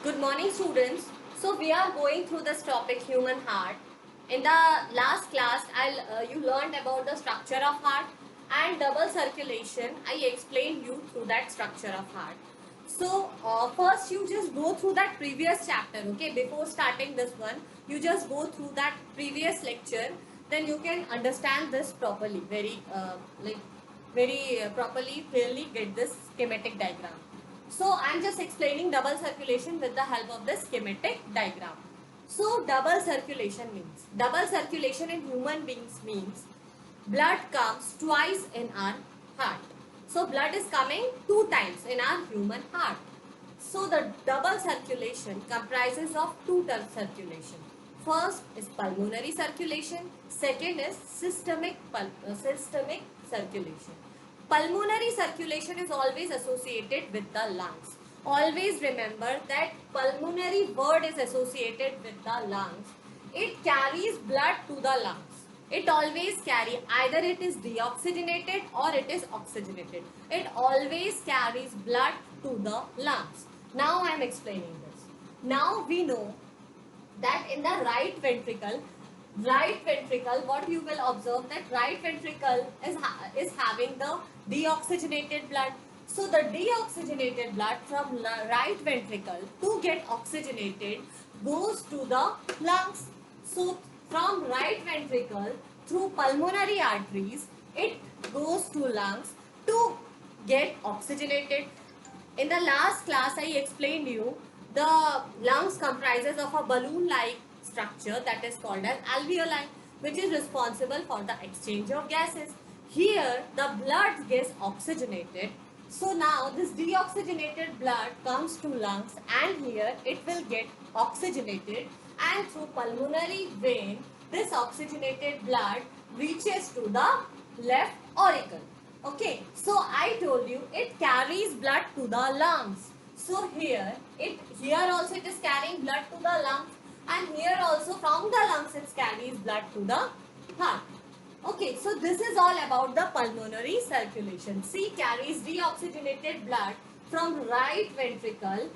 Good morning, students. So we are going through this topic, human heart. In the last class, you learned about the structure of heart and double circulation. I explained you through that structure of heart. So first you just go through that previous chapter. Okay, before starting this one, you just go through that previous lecture. Then you can understand this properly, very properly, clearly get this schematic diagram. So I'm just explaining double circulation with the help of the schematic diagram. So double circulation in human beings means blood comes twice in our heart. So blood is coming two times in our human heart. So the double circulation comprises of two types of circulation. First is pulmonary circulation. Second is systemic circulation. Pulmonary circulation is always associated with the lungs. Always remember that pulmonary word is associated with the lungs. It carries blood to the lungs. It always carry, either it is deoxygenated or it is oxygenated. It always carries blood to the lungs. Now I am explaining this. Now we know that in the right ventricle, what you will observe, that right ventricle is having the deoxygenated blood. So the deoxygenated blood from right ventricle to get oxygenated goes to the lungs. So from right ventricle through pulmonary arteries, it goes to lungs to get oxygenated. In the last class, I explained you the lungs comprises of a balloon-like structure that is called as alveoli, which is responsible for the exchange of gases. Here, the blood gets oxygenated. So now this deoxygenated blood comes to lungs, and here it will get oxygenated, and through pulmonary vein, this oxygenated blood reaches to the left auricle. Okay, so I told you it carries blood to the lungs. So here also it is carrying blood to the lungs, and here also from the lungs it carries blood to the heart. Okay, so this is all about the pulmonary circulation. C carries deoxygenated blood from right ventricle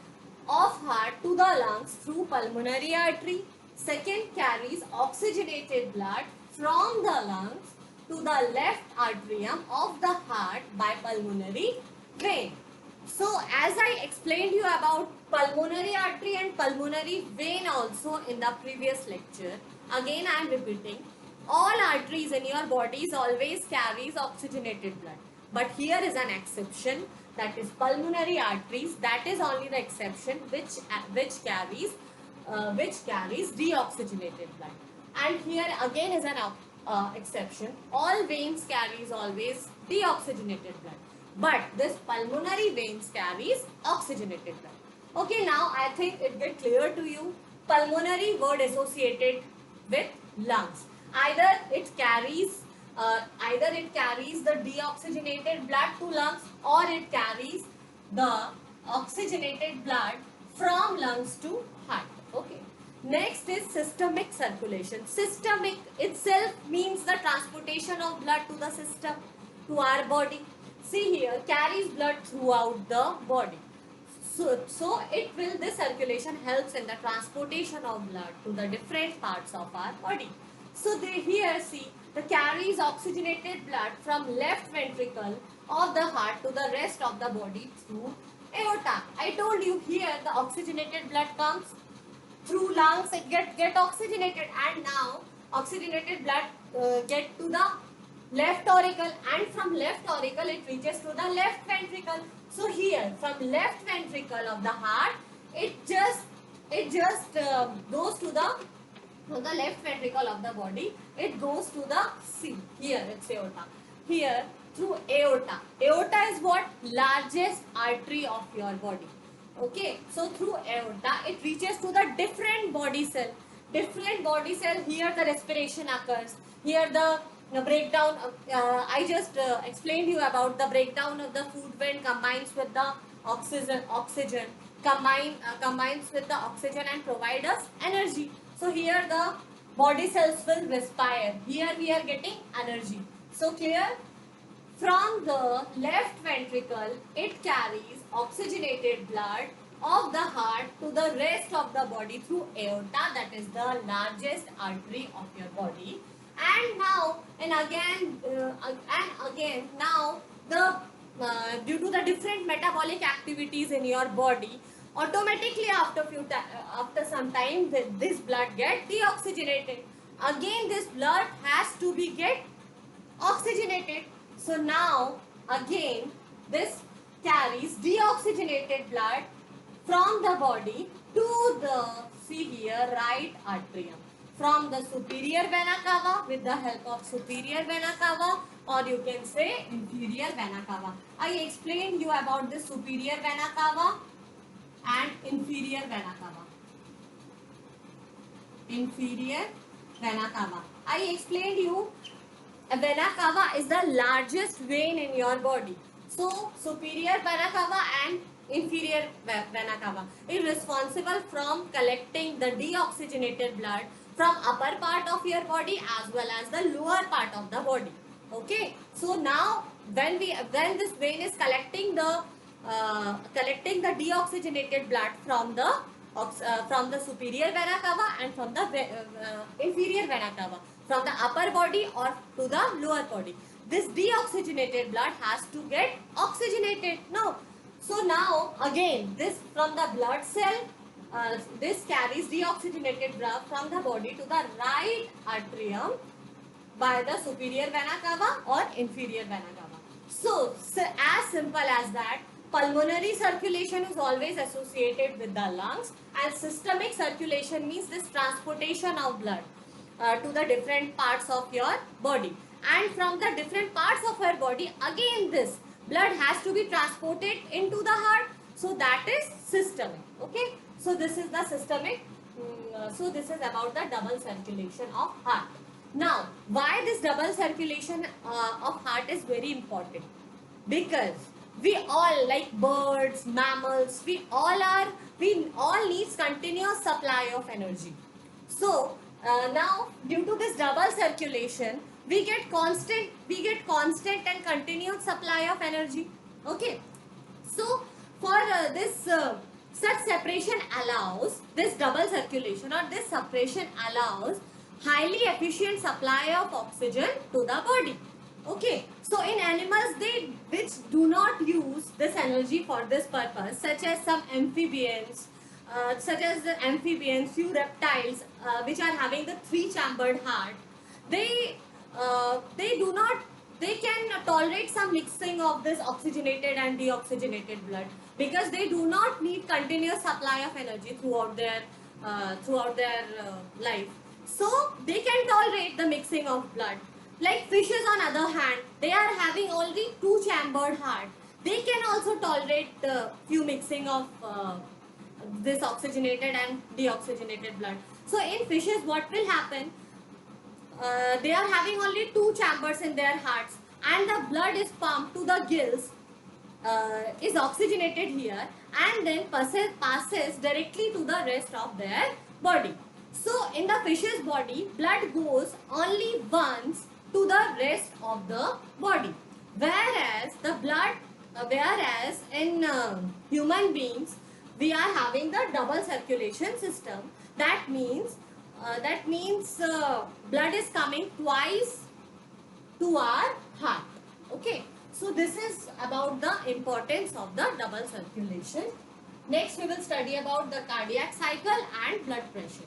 of heart to the lungs through pulmonary artery. Second carries oxygenated blood from the lungs to the left atrium of the heart by pulmonary vein. So as I explained you about pulmonary artery and pulmonary vein also in the previous lecture, again I am repeating, all arteries in your bodies always carries oxygenated blood. But here is an exception, that is pulmonary arteries. That is only the exception which carries deoxygenated blood. And here again is an exception. All veins carries always deoxygenated blood. But this pulmonary veins carries oxygenated blood. Okay, now I think it get clear to you. Pulmonary word associated with lungs. Either it carries the deoxygenated blood to lungs, or it carries the oxygenated blood from lungs to heart. Okay. Next is systemic circulation. Systemic itself means the transportation of blood to the system, to our body. See here, carries blood throughout the body. So this circulation helps in the transportation of blood to the different parts of our body. So here see, the carries oxygenated blood from left ventricle of the heart to the rest of the body through aorta. I told you here the oxygenated blood comes through lungs, it get oxygenated, and now oxygenated blood get to the left auricle, and from left auricle it reaches to the left ventricle. So here from left ventricle of the heart, it just goes to the left ventricle of the body, it goes to the here it's aorta. Here through aorta. Aorta is what? Largest artery of your body. Okay, so through aorta it reaches to the different body cell. Different body cell, here the respiration occurs. Here the breakdown, I just explained you about the breakdown of the food when combines with the oxygen combines with the oxygen and provide us energy. So here the body cells will respire. Here we are getting energy. So clear? From the left ventricle, it carries oxygenated blood of the heart to the rest of the body through aorta, that is the largest artery of your body. And now and again now the due to the different metabolic activities in your body, automatically after some time this blood get deoxygenated. Again this blood has to be get oxygenated. So now again this carries deoxygenated blood from the body to the, see here, right atrium, from the superior vena cava with the help of superior vena cava, or you can say inferior vena cava. I explained you about the superior vena cava and inferior vena cava. Inferior vena cava. I explained you vena cava is the largest vein in your body. So superior vena cava and inferior vena cava is responsible from collecting the deoxygenated blood from upper part of your body as well as the lower part of the body. Okay, so now when this vein is collecting the deoxygenated blood from the superior vena cava and from the inferior vena cava, from the upper body or to the lower body, this deoxygenated blood has to get oxygenated. No, so now again this from the blood cell, this carries deoxygenated blood from the body to the right atrium by the superior vena cava or inferior vena cava. So as simple as that, pulmonary circulation is always associated with the lungs, and systemic circulation means this transportation of blood to the different parts of your body, and from the different parts of your body again this blood has to be transported into the heart, so that is systemic. Okay, so this is the systemic. So this is about the double circulation of heart. Now why this double circulation of heart is very important? Because we all, like birds, mammals, we all needs continuous supply of energy. So now due to this double circulation we get constant and continuous supply of energy. Okay, so for such separation allows, this double circulation or this separation allows highly efficient supply of oxygen to the body. Okay, so in animals which do not use this energy for this purpose, such as some amphibians, few reptiles which are having the three-chambered heart, they can tolerate some mixing of this oxygenated and deoxygenated blood, because they do not need continuous supply of energy throughout their life. So they can tolerate the mixing of blood. Like fishes on other hand, they are having only two-chambered heart. They can also tolerate few mixing of this oxygenated and deoxygenated blood. So in fishes what will happen? They are having only two chambers in their hearts, and the blood is pumped to the gills, is oxygenated here, and then passes directly to the rest of their body. So in the fish's body, blood goes only once to the rest of the body, whereas in human beings we are having the double circulation system. That means blood is coming twice to our heart. Okay, so this is about the importance of the double circulation. Next we will study about the cardiac cycle and blood pressure.